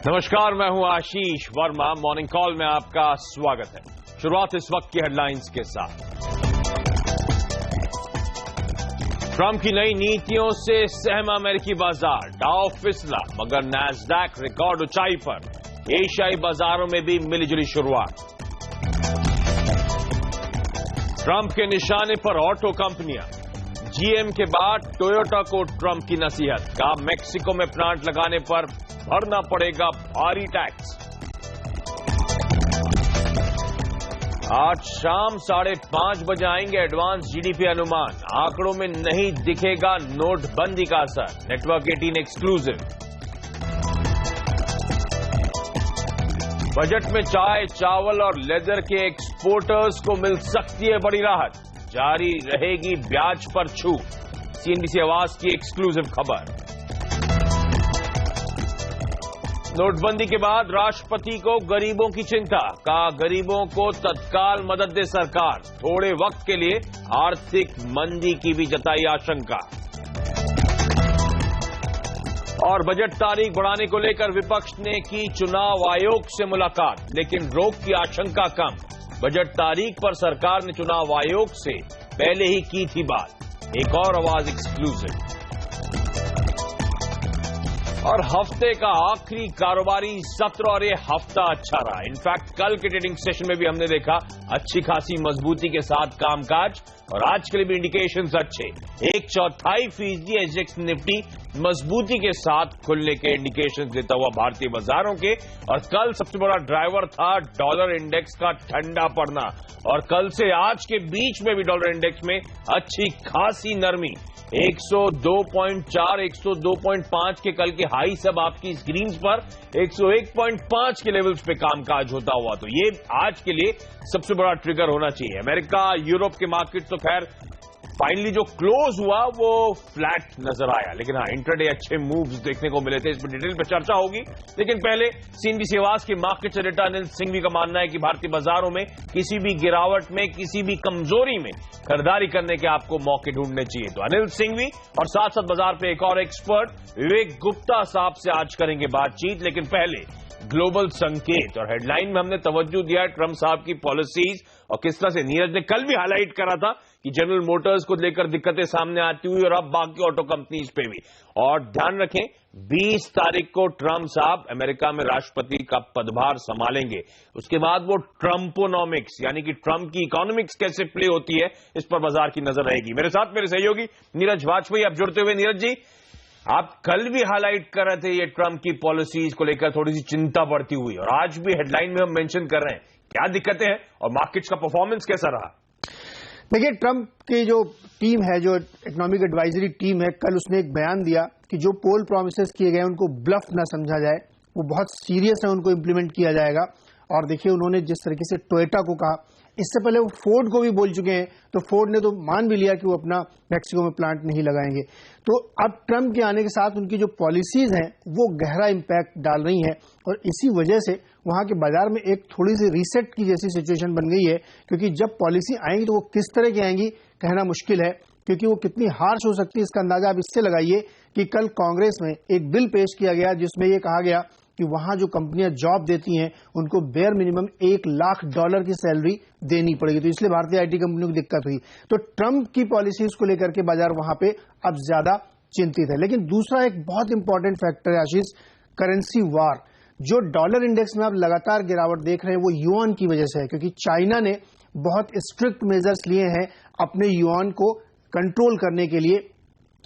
नमस्कार, मैं हूं आशीष वर्मा। मॉर्निंग कॉल में आपका स्वागत है। शुरुआत इस वक्त की हेडलाइंस के साथ। ट्रंप की नई नीतियों से सहमा अमेरिकी बाजार, डाउ फिसला मगर नैस्डैक रिकॉर्ड ऊंचाई पर। एशियाई बाजारों में भी मिलीजुली शुरुआत। ट्रंप के निशाने पर ऑटो कंपनियां, जीएम के बाद टोयोटा को ट्रंप की नसीहत, कहा मेक्सिको में प्लांट लगाने पर भरना पड़ेगा भारी टैक्स। आज शाम 5:30 बजे आएंगे एडवांस जीडीपी अनुमान, आंकड़ों में नहीं दिखेगा नोटबंदी का असर। Network 18 exclusive. बजट में चाय, चावल और लेदर के एक्सपोर्टर्स को मिल सकती है बड़ी राहत, जारी रहेगी ब्याज पर छूट। सीएनबीसी आवाज की एक्सक्लूसिव खबर। नोटबंदी के बाद राष्ट्रपति को गरीबों की चिंता, कहा गरीबों को तत्काल मदद दे सरकार, थोड़े वक्त के लिए आर्थिक मंदी की भी जताई आशंका। और बजट तारीख बढ़ाने को लेकर विपक्ष ने की चुनाव आयोग से मुलाकात, लेकिन रोक की आशंका कम। बजट तारीख पर सरकार ने चुनाव आयोग से पहले ही की थी बात। एक और आवाज एक्सक्लूसिव। और हफ्ते का आखिरी कारोबारी सत्र और ये हफ्ता अच्छा रहा। इनफैक्ट कल के ट्रेडिंग सेशन में भी हमने देखा अच्छी खासी मजबूती के साथ कामकाज, और आज के लिए भी इंडिकेशंस अच्छे। 1/4% एसजेएक्स निफ्टी मजबूती के साथ खुलने के इंडिकेशंस देता हुआ भारतीय बाजारों के। और कल सबसे बड़ा ड्राइवर था डॉलर इंडेक्स का ठंडा पड़ना, और कल से आज के बीच में भी डॉलर इंडेक्स में अच्छी खासी नरमी। 102.4, 102.5 के कल के हाई सब आपकी स्क्रीन पर 101.5 के लेवल्स पे कामकाज होता हुआ, तो ये आज के लिए सबसे बड़ा ट्रिगर होना चाहिए। अमेरिका, यूरोप के मार्केट तो खैर फाइनली जो क्लोज हुआ वो फ्लैट नजर आया, लेकिन हाँ इंट्राडे अच्छे मूव्स देखने को मिले थे। इस पर डिटेल पे चर्चा होगी, लेकिन पहले सीएनबीसी आवाज के मार्केट एडिटर अनिल सिंघवी का मानना है कि भारतीय बाजारों में किसी भी गिरावट में, किसी भी कमजोरी में खरीदारी करने के आपको मौके ढूंढने चाहिए। तो अनिल सिंघवी और साथ साथ बाजार पे एक और एक्सपर्ट विवेक गुप्ता साहब से आज करेंगे बातचीत, लेकिन पहले ग्लोबल संकेत। और हेडलाइन में हमने तवज्जो दिया है ट्रंप साहब की पॉलिसीज, और किस तरह से नीरज ने कल भी हाईलाइट करा था कि जनरल मोटर्स को लेकर दिक्कतें सामने आती हुई, और अब बाकी ऑटो कंपनीज पे भी। और ध्यान रखें 20 तारीख को ट्रंप साहब अमेरिका में राष्ट्रपति का पदभार संभालेंगे। उसके बाद वो ट्रंपोनॉमिक्स यानी कि ट्रंप की इकोनॉमिक्स कैसे प्ले होती है, इस पर बाजार की नजर रहेगी। मेरे साथ मेरे सहयोगी नीरज वाजपेयी अब जुड़ते हुए। नीरज जी, आप कल भी हाईलाइट कर रहे थे ये ट्रंप की पॉलिसीज को लेकर थोड़ी सी चिंता बढ़ती हुई, और आज भी हेडलाइन में हम मेंशन कर रहे हैं क्या दिक्कतें हैं और मार्केट्स का परफॉर्मेंस कैसा रहा। देखिए, ट्रंप की जो टीम है, जो इकोनॉमिक एडवाइजरी टीम है, कल उसने एक बयान दिया कि जो पोल प्रॉमिसेस किए गए उनको ब्लफ ना समझा जाए, वो बहुत सीरियस है, उनको इंप्लीमेंट किया जाएगा। और देखिए उन्होंने जिस तरीके से टोयोटा को कहा, इससे पहले वो फोर्ड को भी बोल चुके हैं, तो फोर्ड ने तो मान भी लिया कि वो अपना मैक्सिको में प्लांट नहीं लगाएंगे। तो अब ट्रंप के आने के साथ उनकी जो पॉलिसीज हैं वो गहरा इंपैक्ट डाल रही हैं, और इसी वजह से वहां के बाजार में एक थोड़ी सी रीसेट की जैसी सिचुएशन बन गई है। क्योंकि जब पॉलिसी आएंगी तो वो किस तरह की आएंगी कहना मुश्किल है, क्योंकि वो कितनी हार्श हो सकती है इसका अंदाजा आप इससे लगाइए कि कल कांग्रेस में एक बिल पेश किया गया जिसमें ये कहा गया कि वहां जो कंपनियां जॉब देती हैं उनको बेयर मिनिमम $1 लाख की सैलरी देनी पड़ेगी। तो इसलिए भारतीय आईटी कंपनियों की दिक्कत हुई। तो ट्रंप की पॉलिसीज को लेकर के बाजार वहां पे अब ज्यादा चिंतित है। लेकिन दूसरा एक बहुत इंपॉर्टेंट फैक्टर है आशीष, करेंसी वार। जो डॉलर इंडेक्स में आप लगातार गिरावट देख रहे हैं वो युआन की वजह से है, क्योंकि चाइना ने बहुत स्ट्रिक्ट मेजर्स लिए हैं अपने युआन को कंट्रोल करने के लिए।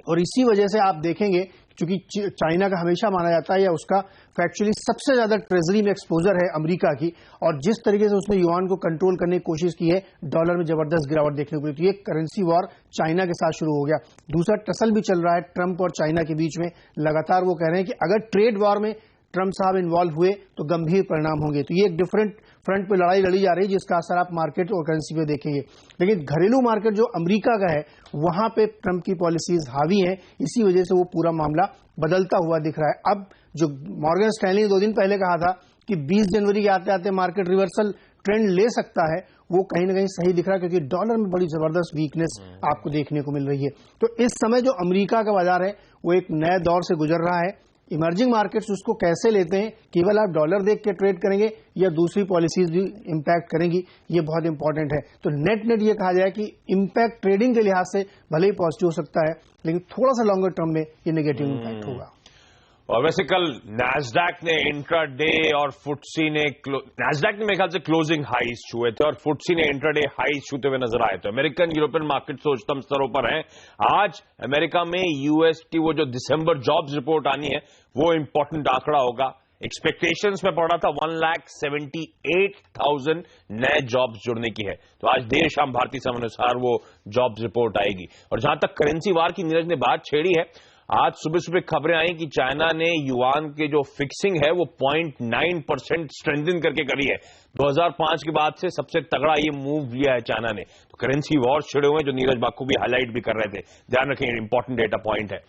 और इसी वजह से आप देखेंगे, क्योंकि चाइना का हमेशा माना जाता है या उसका फैक्चुअली सबसे ज्यादा ट्रेजरी में एक्सपोजर है अमेरिका की, और जिस तरीके से उसने युआन को कंट्रोल करने की कोशिश की है, डॉलर में जबरदस्त गिरावट देखने को मिली। तो ये करेंसी वॉर चाइना के साथ शुरू हो गया। दूसरा टसल भी चल रहा है ट्रंप और चाइना के बीच में। लगातार वो कह रहे हैं कि अगर ट्रेड वॉर में ट्रंप साहब इन्वॉल्व हुए तो गंभीर परिणाम होंगे। तो ये एक डिफरेंट फ्रंट पे लड़ाई लड़ी जा रही है, जिसका असर आप मार्केट और करेंसी पे देखेंगे। लेकिन घरेलू मार्केट जो अमेरिका का है वहां पे ट्रंप की पॉलिसीज हावी हैं, इसी वजह से वो पूरा मामला बदलता हुआ दिख रहा है। अब जो मॉर्गन स्टैनली 2 दिन पहले कहा था कि 20 जनवरी के आते आते मार्केट रिवर्सल ट्रेंड ले सकता है, वो कहीं ना कहीं सही दिख रहा है, क्योंकि डॉलर में बड़ी जबरदस्त वीकनेस आपको देखने को मिल रही है। तो इस समय जो अमेरिका का बाजार है वो एक नए दौर से गुजर रहा है। इमर्जिंग मार्केट्स उसको कैसे लेते हैं, केवल आप डॉलर देख के ट्रेड करेंगे या दूसरी पॉलिसीज भी इंपैक्ट करेंगी, ये बहुत इंपॉर्टेंट है। तो नेट नेट ये कहा जाए कि इंपैक्ट ट्रेडिंग के लिहाज से भले ही पॉजिटिव हो सकता है, लेकिन थोड़ा सा लॉन्गर टर्म में ये नेगेटिव इंपैक्ट होगा। और वैसे कल नैस्डैक ने इंट्राडे और फुटसी ने नैस्डैक ने मेरे ख्याल से क्लोजिंग हाईज छुए थे और फुटसी ने इंट्राडे हाईज छूते हुए नजर आए थे। अमेरिकन यूरोपियन मार्केट्स उच्चतम स्तरों पर हैं। आज अमेरिका में यूएस की वो जो दिसंबर जॉब्स रिपोर्ट आनी है वो इंपॉर्टेंट आंकड़ा होगा। एक्सपेक्टेशंस में पड़ा था 1,78,000 नए जॉब्स जुड़ने की है, तो आज देर शाम भारतीय समय अनुसार वो जॉब्स रिपोर्ट आएगी। और जहां तक करेंसी वार की नीरज ने बात छेड़ी है, आज सुबह सुबह खबरें आई कि चाइना ने युआन के जो फिक्सिंग है वो 0.9% स्ट्रेंथन करके करी है। 2005 के बाद से सबसे तगड़ा ये मूव लिया है चाइना ने। तो करेंसी वॉर छिड़े हुए हैं जो नीरज बाकू भी हाईलाइट भी कर रहे थे, ध्यान रखें, इंपॉर्टेंट डेटा पॉइंट है।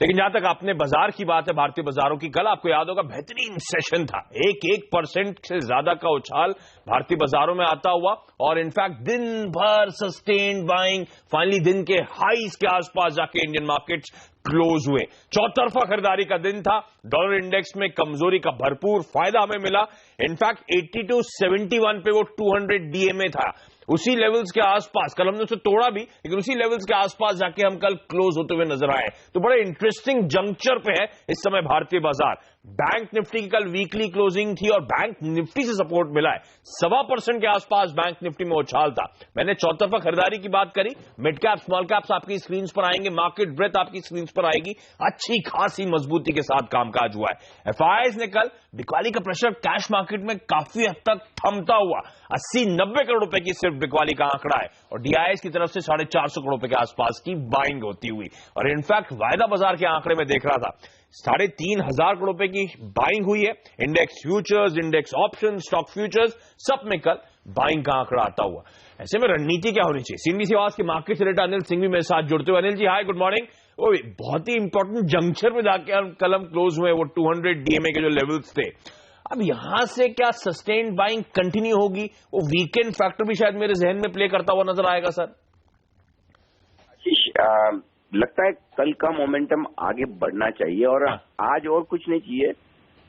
लेकिन जहां तक आपने बाजार की बात है, भारतीय बाजारों की, कल आपको याद होगा बेहतरीन सेशन था। 1% से ज्यादा का उछाल भारतीय बाजारों में आता हुआ और इनफैक्ट दिन भर सस्टेन्ड बाइंग, फाइनली दिन के हाईज के आसपास जाके इंडियन मार्केट्स क्लोज हुए। चौतरफा खरीदारी का दिन था। डॉलर इंडेक्स में कमजोरी का भरपूर फायदा हमें मिला। इनफैक्ट 82.71 पे वो 200 डीएमए था, उसी लेवल्स के आसपास। कल हमने उसे तोड़ा भी, लेकिन उसी लेवल्स के आसपास जाके हम कल क्लोज होते हुए नजर आए। तो बड़े इंटरेस्टिंग जंक्चर पे है इस समय भारतीय बाजार। बैंक निफ्टी की कल वीकली क्लोजिंग थी और बैंक निफ्टी से सपोर्ट मिला है। 1.25% के आसपास बैंक निफ्टी में उछाल था। मैंने चौतरफा खरीदारी की बात करी। मिड कैप स्मॉल कैप्स आपकी स्क्रीन पर आएंगे, मार्केट ब्रेथ आपकी स्क्रीन पर आएगी। अच्छी खासी मजबूती के साथ कामकाज हुआ है। एफआईआईज ने कल बिकवाली का प्रेशर कैश मार्केट में काफी हद तक थमता हुआ 80-90 करोड़ रुपए की सिर्फ बिकवाली का आंकड़ा है और डीआईएस की तरफ से 450 करोड़ रुपए के आसपास की बाइंग होती हुई। और इनफैक्ट वायदा बाजार के आंकड़े में देख रहा था 3,500 करोड़ रुपए की बाइंग हुई है। Index futures, index option, stock futures, सब में कल बाइंग का आंकड़ा आता हुआ। ऐसे में रणनीति क्या होनी चाहिए? सीएनबीसी आवाज के मार्केट से रिलेटेड अनिल सिंह भी मेरे साथ जुड़ते हुए। अनिल जी हाय, गुड मॉर्निंग। बहुत ही इंपॉर्टेंट जंक्शन में जाके कल हम क्लोज हुए, वो 200 डीएमए के जो लेवल्स थे। अब यहां से क्या सस्टेन्ड बाइंग कंटिन्यू होगी? वो वीकेंड फैक्टर भी शायद मेरे जहन में प्ले करता हुआ नजर आएगा सर। लगता है कल का मोमेंटम आगे बढ़ना चाहिए और आज और कुछ नहीं चाहिए,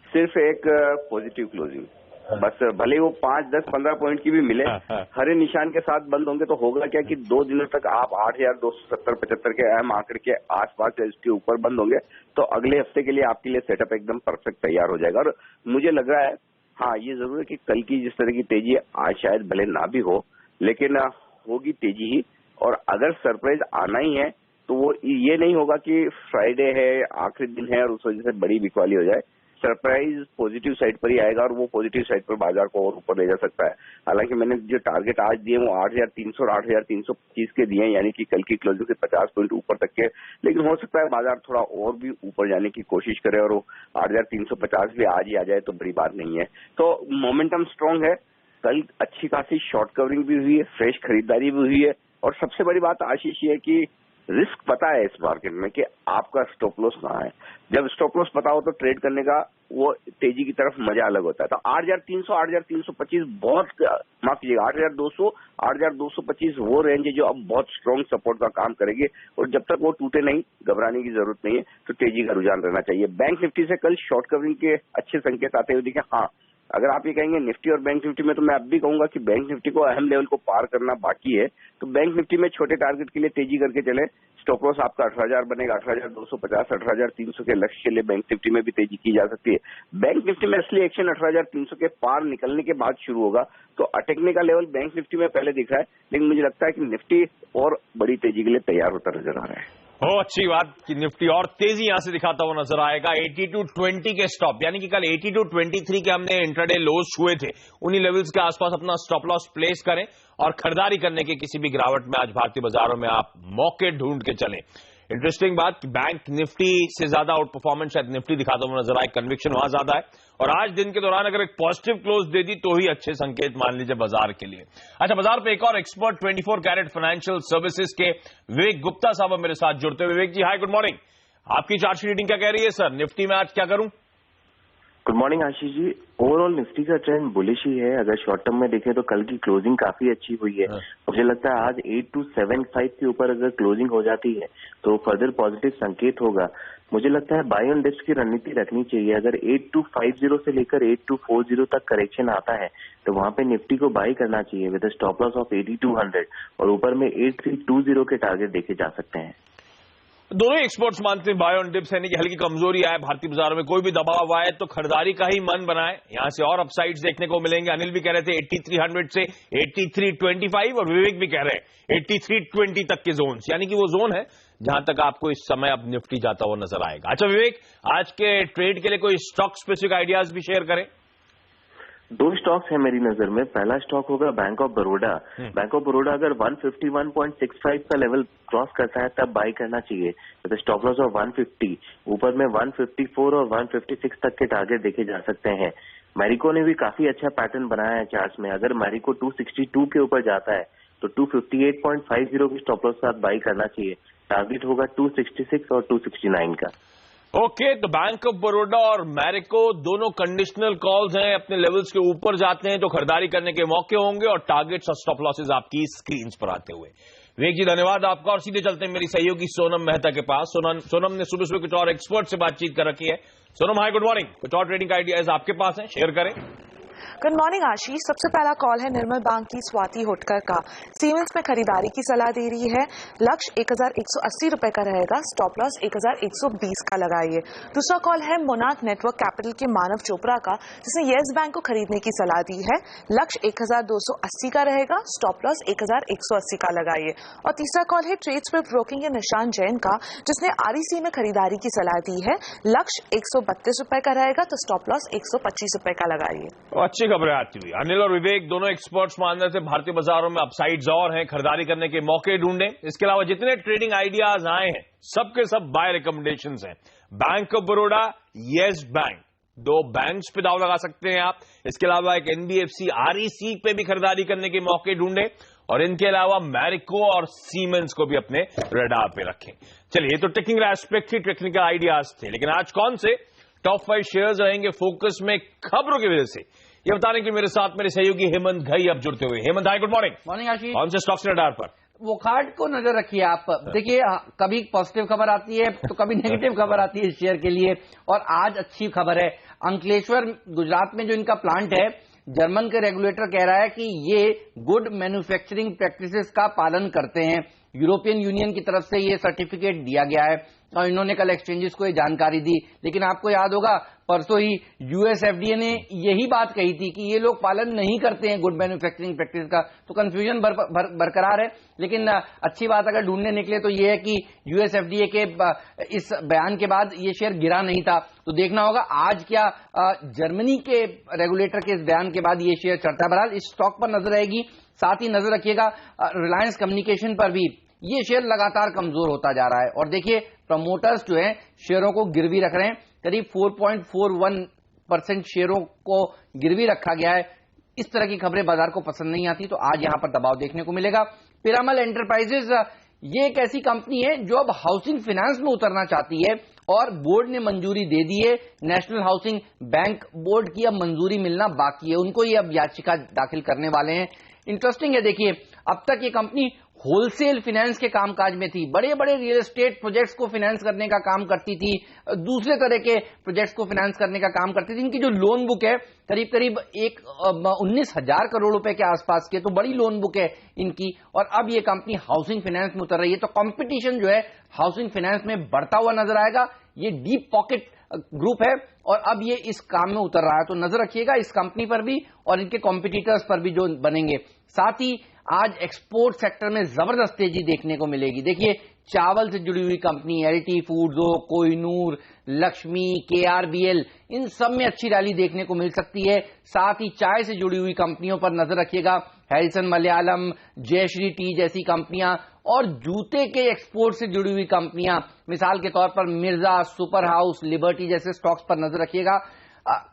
सिर्फ एक पॉजिटिव क्लोजिंग बस। भले वो 5, 10, 15 पॉइंट की भी मिले, हरे निशान के साथ बंद होंगे तो होगा क्या कि 2 दिनों तक आप 8,270-75 के अहम आंकड़े के आसपास या इसके ऊपर बंद होंगे तो अगले हफ्ते के लिए आपके लिए सेटअप एकदम परफेक्ट तैयार हो जाएगा। और मुझे लग रहा है, हाँ ये जरूर है कि कल की जिस तरह की तेजी आज शायद भले ना भी हो, लेकिन होगी तेजी ही। और अगर सरप्राइज आना ही है तो वो ये नहीं होगा कि फ्राइडे है, आखिरी दिन है और उस वजह से बड़ी बिकवाली हो जाए। सरप्राइज पॉजिटिव साइड पर ही आएगा और वो पॉजिटिव साइड पर बाजार को और ऊपर ले जा सकता है। हालांकि मैंने जो टारगेट आज दिए वो 8,300 और 8,325 के दिए हैं, यानी कि कल की क्लोजिंग से 50 पॉइंट ऊपर तक के। लेकिन हो सकता है बाजार थोड़ा और भी ऊपर जाने की कोशिश करे और वो 8,350 भी आज ही आ जाए तो बड़ी बात नहीं है। तो मोमेंटम स्ट्रांग है। कल अच्छी खासी शॉर्ट कवरिंग भी हुई है, फ्रेश खरीदारी भी हुई है और सबसे बड़ी बात आशीष ये है कि रिस्क पता है इस मार्केट में कि आपका स्टॉप लॉस कहाँ है। जब स्टॉप लॉस पता हो तो ट्रेड करने का वो तेजी की तरफ मजा अलग होता है। तो 8,300, 8,325 बहुत, माफ कीजिएगा, 8,200, 8,225 वो रेंज है जो अब बहुत स्ट्रॉन्ग सपोर्ट का काम करेगी और जब तक वो टूटे नहीं घबराने की जरूरत नहीं है, तो तेजी का रुझान रहना चाहिए। बैंक निफ्टी से कल शॉर्ट कवरिंग के अच्छे संकेत आते हुए दिखे। हाँ, अगर आप ये कहेंगे निफ्टी और बैंक निफ्टी में, तो मैं अब भी कहूंगा कि बैंक निफ्टी को अहम लेवल को पार करना बाकी है। तो बैंक निफ्टी में छोटे टारगेट के लिए तेजी करके चले। स्टॉप लॉस आपका 18,000 बनेगा, 18,250, 18,300 के लक्ष्य के लिए बैंक निफ्टी में भी तेजी की जा सकती है। बैंक निफ्टी में असली एक्शन 18,300 के पार निकलने के बाद शुरू होगा। तो अटकने का लेवल बैंक निफ्टी में पहले दिख रहा है, लेकिन मुझे लगता है कि निफ्टी और बड़ी तेजी के लिए तैयार होता नजर आ रहा है। अच्छी बात कि निफ्टी और तेजी यहां से दिखाता हुआ नजर आएगा। 8220 के स्टॉप, यानी कि कल 8223 के हमने इंट्राडे लोज छुए थे, उन्हीं लेवल्स के आसपास अपना स्टॉप लॉस प्लेस करें और खरीदारी करने के किसी भी गिरावट में आज भारतीय बाजारों में आप मौके ढूंढ के चलें। इंटरेस्टिंग बात कि बैंक निफ्टी से ज्यादा आउट परफॉर्मेंस शायद निफ्टी दिखाता हुआ नजर आए, कन्विक्शन वहां ज्यादा है और आज दिन के दौरान अगर एक पॉजिटिव क्लोज दे दी तो ही अच्छे संकेत मान लीजिए बाजार के लिए। अच्छा, बाजार पे एक और एक्सपर्ट 24 कैरेट फाइनेंशियल सर्विसेज के विवेक गुप्ता साहब मेरे साथ जुड़ते हुए। विवेक जी हाय, गुड मॉर्निंग। आपकी चार्ट रीडिंग क्या कह रही है सर? निफ्टी में आज क्या करूं? Good morning Ashish ji. Overall Nifty का ट्रेंड बुलिश ही है। अगर शॉर्ट टर्म में देखें तो कल की क्लोजिंग काफी अच्छी हुई है। मुझे लगता है आज 8275 के ऊपर अगर क्लोजिंग हो जाती है तो फर्दर पॉजिटिव संकेत होगा। मुझे लगता है बाय ऑन डिप्स की रणनीति रखनी चाहिए। अगर 8250 से लेकर 8240 तक करेक्शन आता है तो वहां पे निफ्टी को बाई करना चाहिए विद स्टॉप लॉस ऑफ 8200 और ऊपर में 8320 के टारगेट देखे जा सकते हैं। दोनों एक्सपर्ट्स मानते हैं बाय ऑन डिप्स यानी कि हल्की कमजोरी आए भारतीय बाजारों में, कोई भी दबाव आए तो खरीदारी का ही मन बनाए, यहां से और अपसाइड्स देखने को मिलेंगे। अनिल भी कह रहे थे 8300 से 8325 और विवेक भी कह रहे हैं 8320 तक के जोन, यानी कि वो जोन है जहां तक आपको इस समय अब निफ्टी जाता हुआ नजर आएगा। अच्छा विवेक, आज के ट्रेड के लिए कोई स्टॉक स्पेसिफिक आइडियाज भी शेयर करें। दो स्टॉक्स है मेरी नजर में। पहला स्टॉक होगा bank of Baroda. Bank of Baroda अगर 151.65 का लेवल क्रॉस करता है तब बाई करना चाहिए विद स्टॉप लॉस ऑफ 150। ऊपर में 154 और 156 तक के टारगेट देखे जा सकते हैं। मैरिको ने भी काफी अच्छा पैटर्न बनाया है चार्ट्स में। अगर मैरिको 262 के ऊपर जाता है तो 258.50 की स्टॉप लॉस के साथ बाई करना चाहिए। टारगेट होगा 266 और 269 का। ओके, तो बैंक ऑफ बड़ौदा और मैरिको दोनों कंडीशनल कॉल्स हैं, अपने लेवल्स के ऊपर जाते हैं तो खरीदारी करने के मौके होंगे और टारगेट्स और स्टॉप लॉसेस आपकी स्क्रीन पर आते हुए। विवेक जी धन्यवाद आपका। और सीधे चलते हैं मेरी सहयोगी सोनम मेहता के पास। सोनम ने सुबह सुबह कुछ और एक्सपर्ट से बातचीत कर रखी है। सोनम हाय, गुड मॉर्निंग। कुछ और ट्रेडिंग आइडियाज आपके पास हैं, शेयर करें। गुड मॉर्निंग आशीष। सबसे पहला कॉल है निर्मल बैंक की स्वाति होटकर का। सीमेंस में खरीदारी की सलाह दे रही है। लक्ष्य 1180 रुपए का रहेगा, स्टॉप लॉस 1120 का लगाइए। दूसरा कॉल है मोनार्क नेटवर्क कैपिटल के मानव चोपड़ा का, जिसने येस बैंक को खरीदने की सलाह दी है। लक्ष्य 1280 का रहेगा, स्टॉप लॉस 1180 का लगाइए। और तीसरा कॉल है ट्रेड्स विद ब्रोकिंग के निशांत जैन का, जिसने आरईसी में खरीदारी की सलाह दी है। लक्ष्य 132 रुपए का रहेगा तो स्टॉप लॉस 125 रुपए का लगाइए। अच्छी खबरें आती हुई। अनिल और विवेक दोनों एक्सपर्ट्स मान रहे थे भारतीय बाजारों में अपसाइड्स और हैं, खरीदारी करने के मौके ढूंढें। इसके अलावा जितने ट्रेडिंग आइडियाज आए हैं सबके सब बाय रिकमेंडेशंस हैं। Bank of Baroda, yes bank, दो बैंक्स पे दाव लगा सकते हैं आप। इसके अलावा एक एनबीएफसी आरईसी पे भी खरीदारी करने के मौके ढूंढें और इनके अलावा मैरिको और सीमेंस को भी अपने रडार पे रखें। चलिए, तो टेक्निकल एस्पेक्ट ही टेक्निकल आइडियाज थे, लेकिन आज कौन से टॉप 5 शेयर्स रहेंगे फोकस में खबरों की वजह से, ये बताने के मेरे साथ मेरे सहयोगी हेमंत घई अब जुड़ते हुए। हेमंत हाय, गुड मॉर्निंग। मॉर्निंग आशीष। कौन से स्टॉक्स रडार पर? वो कार्ड को नजर रखिए आप। देखिए, कभी पॉजिटिव खबर आती है तो कभी नेगेटिव खबर आती है इस शेयर के लिए, और आज अच्छी खबर है। अंकलेश्वर गुजरात में जो इनका प्लांट है, जर्मन के रेगुलेटर कह रहा है कि ये गुड मैन्युफैक्चरिंग प्रैक्टिसेस का पालन करते हैं। यूरोपियन यूनियन की तरफ से ये सर्टिफिकेट दिया गया है और इन्होंने कल एक्सचेंजेस को ये जानकारी दी। लेकिन आपको याद होगा परसों ही यूएस एफडीए ने यही बात कही थी कि ये लोग पालन नहीं करते हैं गुड मैन्युफैक्चरिंग प्रैक्टिस का। तो कंफ्यूजन बरकरार है। लेकिन अच्छी बात अगर ढूंढने निकले तो ये है कि यूएस एफडीए के इस बयान के बाद ये शेयर गिरा नहीं था। तो देखना होगा आज क्या जर्मनी के रेगुलेटर के इस बयान के बाद ये शेयर चढ़ता है। बहरहाल इस स्टॉक पर नजर रहेगी। साथ ही नजर रखिएगा रिलायंस कम्युनिकेशन पर भी। ये शेयर लगातार कमजोर होता जा रहा है और देखिए प्रमोटर्स जो हैं शेयरों को गिरवी रख रहे हैं। करीब 4.41% शेयरों को गिरवी रखा गया है। इस तरह की खबरें बाजार को पसंद नहीं आती, तो आज यहां पर दबाव देखने को मिलेगा। पिरामल एंटरप्राइजेज ये एक ऐसी कंपनी है जो अब हाउसिंग फाइनेंस में उतरना चाहती है और बोर्ड ने मंजूरी दे दी है। नेशनल हाउसिंग बैंक बोर्ड की अब मंजूरी मिलना बाकी है, उनको ये अब याचिका दाखिल करने वाले हैं। इंटरेस्टिंग है, देखिए अब तक ये कंपनी होलसेल फाइनेंस के कामकाज में थी, बड़े बड़े रियल एस्टेट प्रोजेक्ट्स को फाइनेंस करने का काम करती थी, दूसरे तरह के प्रोजेक्ट्स को फाइनेंस करने का काम करती थी। इनकी जो लोन बुक है करीब करीब 19,000 करोड़ रुपए के आसपास के, तो बड़ी लोन बुक है इनकी। और अब ये कंपनी हाउसिंग फाइनेंस में उतर रही है, तो कंपटीशन जो है हाउसिंग फाइनेंस में बढ़ता हुआ नजर आएगा। ये डीप पॉकेट ग्रुप है और अब ये इस काम में उतर रहा है, तो नजर रखिएगा इस कंपनी पर भी और इनके कॉम्पिटिटर्स पर भी जो बनेंगे। साथ ही आज एक्सपोर्ट सेक्टर में जबरदस्त तेजी देखने को मिलेगी। देखिए चावल से जुड़ी हुई कंपनी एलटी फूड्स हो, कोहिनूर, लक्ष्मी, केआरबीएल, इन सब में अच्छी रैली देखने को मिल सकती है। साथ ही चाय से जुड़ी हुई कंपनियों पर नजर रखिएगा, हैरिसन मलयालम, जयश्री टी जैसी कंपनियां, और जूते के एक्सपोर्ट से जुड़ी हुई कंपनियां, मिसाल के तौर पर मिर्जा, सुपर हाउस, लिबर्टी जैसे स्टॉक्स पर नजर रखिएगा।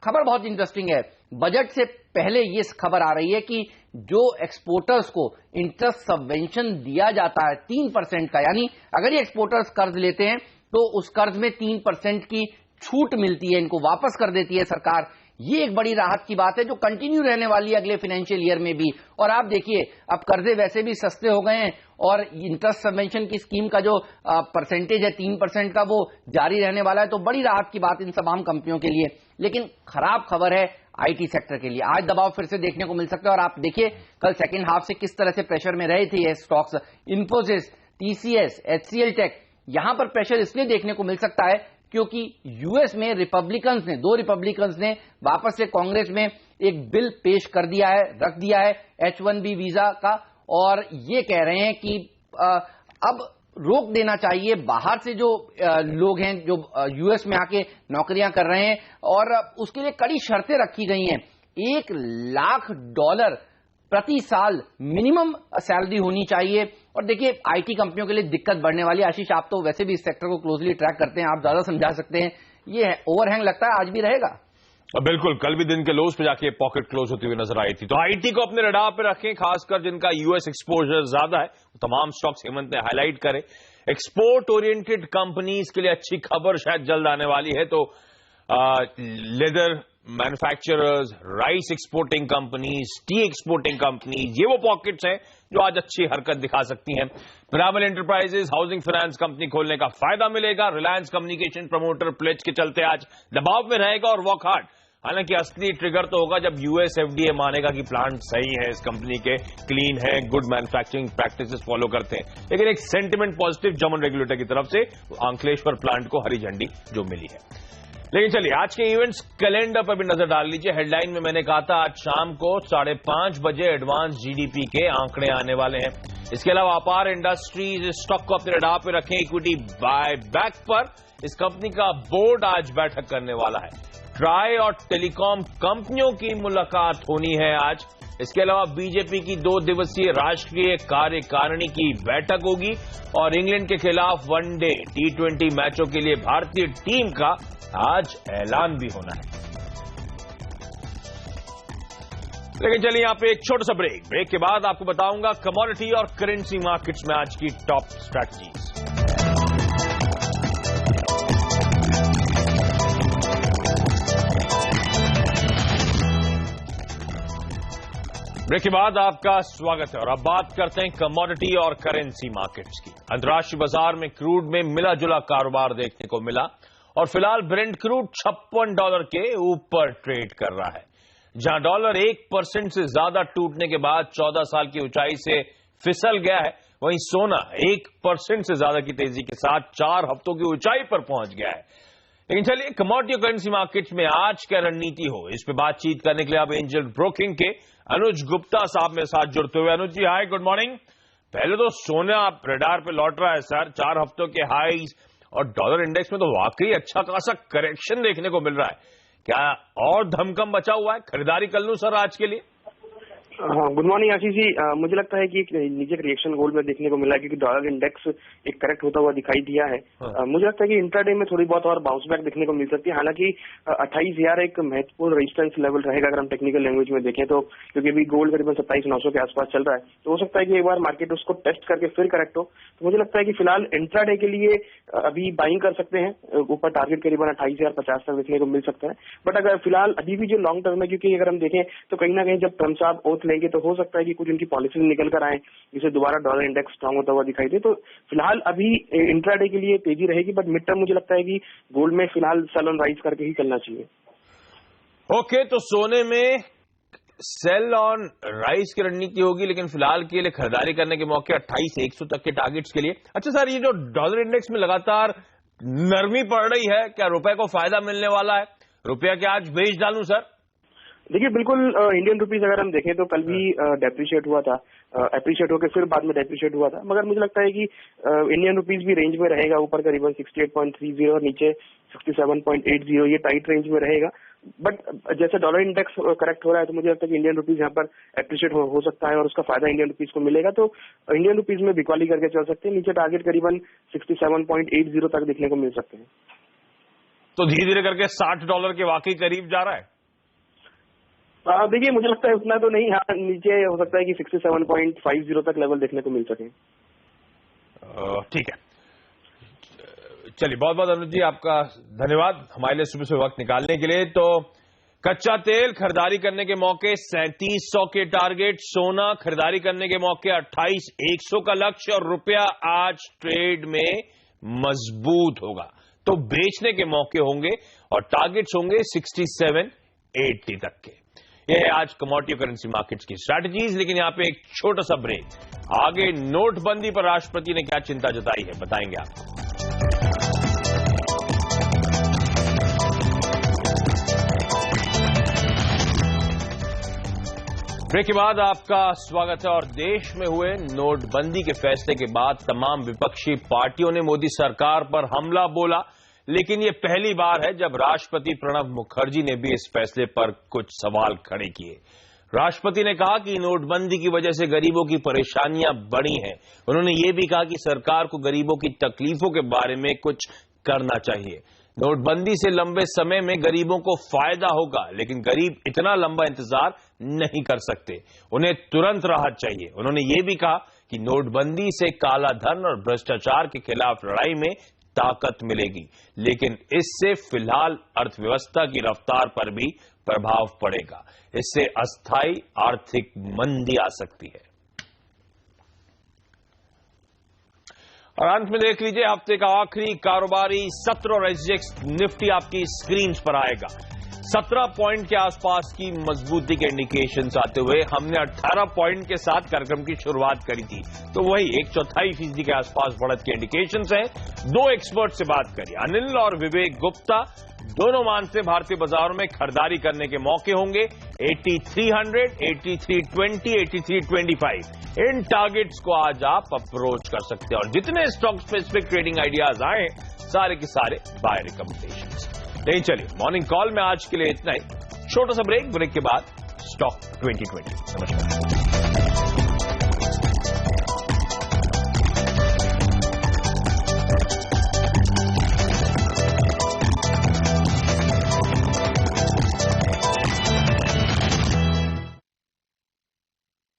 खबर बहुत इंटरेस्टिंग है। बजट से पहले ये खबर आ रही है कि जो एक्सपोर्टर्स को इंटरेस्ट सबवेंशन दिया जाता है 3% का, यानी अगर ये एक्सपोर्टर्स कर्ज लेते हैं तो उस कर्ज में 3% की छूट मिलती है, इनको वापस कर देती है सरकार, ये एक बड़ी राहत की बात है जो कंटिन्यू रहने वाली है अगले फाइनेंशियल ईयर में भी। और आप देखिए अब कर्जे वैसे भी सस्ते हो गए हैं और इंटरेस्ट सबवेंशन की स्कीम का जो परसेंटेज है 3% का वो जारी रहने वाला है, तो बड़ी राहत की बात इन तमाम कंपनियों के लिए। लेकिन खराब खबर है आईटी सेक्टर के लिए, आज दबाव फिर से देखने को मिल सकता है। और आप देखिए कल सेकेंड हाफ से किस तरह से प्रेशर में रहे थे ये स्टॉक्स, इन्फोसिस, टीसीएस, एचसीएल टेक। यहां पर प्रेशर इसलिए देखने को मिल सकता है क्योंकि यूएस में दो रिपब्लिकन्स ने वापस से कांग्रेस में एक बिल पेश कर दिया है, रख दिया है H1B वीजा का, और ये कह रहे हैं कि अब रोक देना चाहिए बाहर से जो लोग हैं जो यूएस में आके नौकरियां कर रहे हैं, और उसके लिए कड़ी शर्तें रखी गई हैं। $1 लाख प्रति साल मिनिमम सैलरी होनी चाहिए। और देखिए आईटी कंपनियों के लिए दिक्कत बढ़ने वाली है। आशीष, आप तो वैसे भी इस सेक्टर को क्लोजली ट्रैक करते हैं, आप ज्यादा समझा सकते हैं, ये ओवरहैंग लगता है आज भी रहेगा। बिल्कुल, कल भी दिन के लोज पे जाके पॉकेट क्लोज होती हुई नजर आई थी। तो आईटी को अपने रडार पे रखें, खासकर जिनका यूएस एक्सपोजर ज्यादा है, तमाम स्टॉक्स हेमंत ने हाईलाइट करे। एक्सपोर्ट ओरिएंटेड कंपनीज के लिए अच्छी खबर शायद जल्द आने वाली है। तो leather manufacturers, rice exporting companies, T exporting companies, ये वो पॉकेट्स हैं जो आज अच्छी हरकत दिखा सकती हैं। Piramal enterprises, housing finance company खोलने का फायदा मिलेगा। रिलायंस कम्युनिकेशन प्रमोटर प्लेज के चलते आज दबाव में रहेगा और वर्क हार्ड। हालांकि असली ट्रिगर तो होगा जब यूएस एफडीए मानेगा कि प्लांट सही है, इस कंपनी के क्लीन है, गुड मैन्युफैक्चरिंग प्रैक्टिसेस फॉलो करते हैं। लेकिन एक सेंटिमेंट पॉजिटिव जर्मन रेगुलेटर की तरफ से अंकलेश्वर प्लांट को हरी झंडी जो मिली है। लेकिन चलिए आज के इवेंट्स कैलेंडर पर भी नजर डाल लीजिए। हेडलाइन में मैंने कहा था आज शाम को 5:30 बजे एडवांस जीडीपी के आंकड़े आने वाले हैं। इसके अलावा अपार इंडस्ट्रीज स्टॉक को अपने रडार पे रखें। इक्विटी बाय बैक पर इस कंपनी का बोर्ड आज बैठक करने वाला है। ट्राई और टेलीकॉम कंपनियों की मुलाकात होनी है आज। इसके अलावा बीजेपी की 2 दिवसीय राष्ट्रीय कार्यकारिणी की बैठक होगी और इंग्लैंड के खिलाफ वनडे T20 मैचों के लिए भारतीय टीम का आज ऐलान भी होना है। लेकिन चलिए यहां पे एक छोटा सा ब्रेक के बाद आपको बताऊंगा कमोडिटी और करेंसी मार्केट्स में आज की टॉप स्ट्रैटेजीज। ब्रेक के बाद आपका स्वागत है और अब बात करते हैं कमोडिटी और करेंसी मार्केट्स की। अंतर्राष्ट्रीय बाजार में क्रूड में मिला जुला कारोबार देखने को मिला और फिलहाल ब्रेंट क्रूड $56 के ऊपर ट्रेड कर रहा है। जहां डॉलर 1% से ज्यादा टूटने के बाद 14 साल की ऊंचाई से फिसल गया है, वहीं सोना 1% से ज्यादा की तेजी के साथ 4 हफ्तों की ऊंचाई पर पहुंच गया है। लेकिन चलिए कमोडिटी और करेंसी मार्केट्स में आज क्या रणनीति हो, इस पे बातचीत करने के लिए अब एंजल ब्रोकिंग के अनुज गुप्ता साहब मेरे साथ जुड़ते हुए। अनुज जी हाय, गुड मॉर्निंग। पहले तो सोना रडार पे लौट रहा है सर, 4 हफ्तों के हाईज और डॉलर इंडेक्स में तो वाकई अच्छा खासा करेक्शन देखने को मिल रहा है। क्या और धमकम बचा हुआ है, खरीदारी कर लूं सर आज के लिए? हाँ, गुड मॉर्निंग आशीष जी। मुझे लगता है कि एक नीचे रिएक्शन गोल्ड में देखने को मिला है क्योंकि डॉलर इंडेक्स एक करेक्ट होता हुआ दिखाई दिया है। मुझे लगता है कि इंट्राडे में थोड़ी बहुत और बाउंस बैक देखने को मिल सकती है। हालांकि 28,000 एक महत्वपूर्ण रेजिस्टेंस लेवल रहेगा अगर हम टेक्निकल लैंग्वेज में देखें तो, क्योंकि अभी गोल्ड करीबन 27,900 के आसपास चल रहा है, तो हो सकता है कि एक बार मार्केट उसको टेस्ट करके फिर करेक्ट हो। तो मुझे लगता है कि फिलहाल इंट्राडे के लिए अभी बाइंग कर सकते हैं, ऊपर टारगेट करीबन 28,050 तक देखने को मिल सकता है। बट अगर फिलहाल अभी भी जो लॉन्ग टर्म है, क्योंकि अगर हम देखें तो कहीं ना कहीं जब ट्रम्प साहब ओथ लेंगे तो हो सकता है कि कुछ उनकी पॉलिसी निकल कर आए जिससे दोबारा डॉलर इंडेक्स स्ट्रांग होता हुआ दिखाई दे। तो फिलहाल अभी इंट्राडे के लिए तेजी रहेगी, बट मिड टर्म मुझे लगता है कि गोल्ड में फिलहाल सेल ऑन राइज करके ही चलना चाहिए। ओके, तो सोने में सेल ऑन राइज की रणनीति होगी, लेकिन फिलहाल के लिए खरीदारी करने के मौके 28,100 तक के टारगेट्स के लिए। अच्छा सर, ये जो डॉलर इंडेक्स में लगातार नरमी पड़ रही है, क्या रुपए को फायदा मिलने वाला है? रुपया क्या आज बेच डालूं सर? देखिए बिल्कुल, इंडियन रुपीज अगर हम देखें तो कल भी डेप्रिशिएट हुआ था, अप्रिशिएट होकर फिर बाद में डेप्रिशिएट हुआ था, मगर मुझे लगता है कि इंडियन रुपीज भी रेंज में रहेगा, ऊपर करीबन 68.30 और नीचे 67.80, ये टाइट रेंज में रहेगा। बट जैसे डॉलर इंडेक्स करेक्ट हो रहा है तो मुझे लगता है कि इंडियन रुपीज यहाँ पर अप्रिशिएट हो सकता है और उसका फायदा इंडियन रुपीज को मिलेगा। तो इंडियन रुपीज में बिकवाली करके चल सकते हैं, नीचे टारगेट करीबन 67.80 तक देखने को मिल सकते हैं। तो धीरे धीरे करके $60 के वाकई करीब जा रहा है। देखिए मुझे लगता है उतना तो नहीं, हाँ नीचे हो सकता है कि 67.50 तक लेवल देखने को मिल सके। ठीक है, चलिए, बहुत बहुत अनुज जी आपका धन्यवाद हमारे लिए सुबह से वक्त निकालने के लिए। तो कच्चा तेल खरीदारी करने के मौके 3700 के टारगेट, सोना खरीदारी करने के मौके 28,100 का लक्ष्य और रुपया आज ट्रेड में मजबूत होगा। तो बेचने के मौके होंगे और टारगेट्स होंगे 6780 तक के। यह है आज कमोडिटी करेंसी मार्केट्स की स्ट्रैटेजीज। लेकिन यहां पे एक छोटा सा ब्रेक। आगे नोटबंदी पर राष्ट्रपति ने क्या चिंता जताई है बताएंगे आपको। ब्रेक के बाद आपका स्वागत है। और देश में हुए नोटबंदी के फैसले के बाद तमाम विपक्षी पार्टियों ने मोदी सरकार पर हमला बोला। लेकिन यह पहली बार है जब राष्ट्रपति प्रणब मुखर्जी ने भी इस फैसले पर कुछ सवाल खड़े किए। राष्ट्रपति ने कहा कि नोटबंदी की वजह से गरीबों की परेशानियां बढ़ी हैं। उन्होंने ये भी कहा कि सरकार को गरीबों की तकलीफों के बारे में कुछ करना चाहिए। नोटबंदी से लंबे समय में गरीबों को फायदा होगा, लेकिन गरीब इतना लंबा इंतजार नहीं कर सकते, उन्हें तुरंत राहत चाहिए। उन्होंने ये भी कहा कि नोटबंदी से काला धन और भ्रष्टाचार के खिलाफ लड़ाई में ताकत मिलेगी, लेकिन इससे फिलहाल अर्थव्यवस्था की रफ्तार पर भी प्रभाव पड़ेगा। इससे अस्थायी आर्थिक मंदी आ सकती है। और अंत में देख लीजिए हफ्ते का आखिरी कारोबारी सत्र और एसजीएक्स निफ्टी आपकी स्क्रीन पर आएगा। 17 पॉइंट के आसपास की मजबूती के इंडिकेशंस आते हुए हमने 18 पॉइंट के साथ कार्यक्रम की शुरुआत करी थी, तो वही 1/4% के आसपास बढ़त के इंडिकेशंस हैं। दो एक्सपर्ट से बात करिए, अनिल और विवेक गुप्ता, दोनों मानते भारतीय बाजारों में खरीदारी करने के मौके होंगे 8300, 8320, 8325। इन टारगेट्स को आज आप अप्रोच कर सकते हैं और जितने स्टॉक स्पेसिफिक ट्रेडिंग आइडियाज आए सारे के सारे बाय रिकमेंडेशंस। नहीं, चलिए मॉर्निंग कॉल में आज के लिए इतना ही। छोटा सा ब्रेक के बाद स्टॉक 2020। नमस्कार।